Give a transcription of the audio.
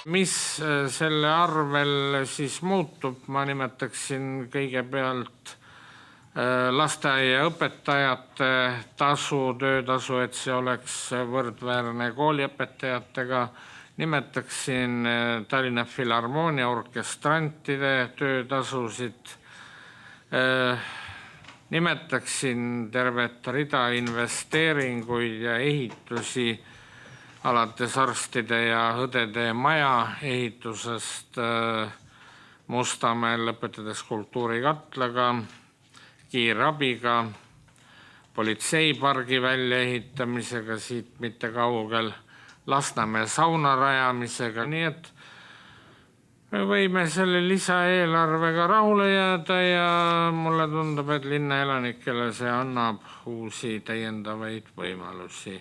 Mis selle arvel siis muutub, ma nimetaksin kõigepealt lasteaiaõpetajate tasu, töötasu, et see oleks võrdväärne kooliõpetajatega. Nimetaksin Tallinna Filharmoonia orkestrantide töötasusid. Nimetaksin tervet rida investeeringuid ja ehitusi, alates arstide ja õdede maja ehitusest Mustamäel, lõpetades kultuurikatlaga, kiirabiga, politseipargi väljaehitamisega siit mitte kaugel, Lasnamäe sauna rajamisega, nii et me võime selle lisaeelarvega rahule jääda ja mulle tundub, et linnaelanikele see annab uusi täiendavaid võimalusi.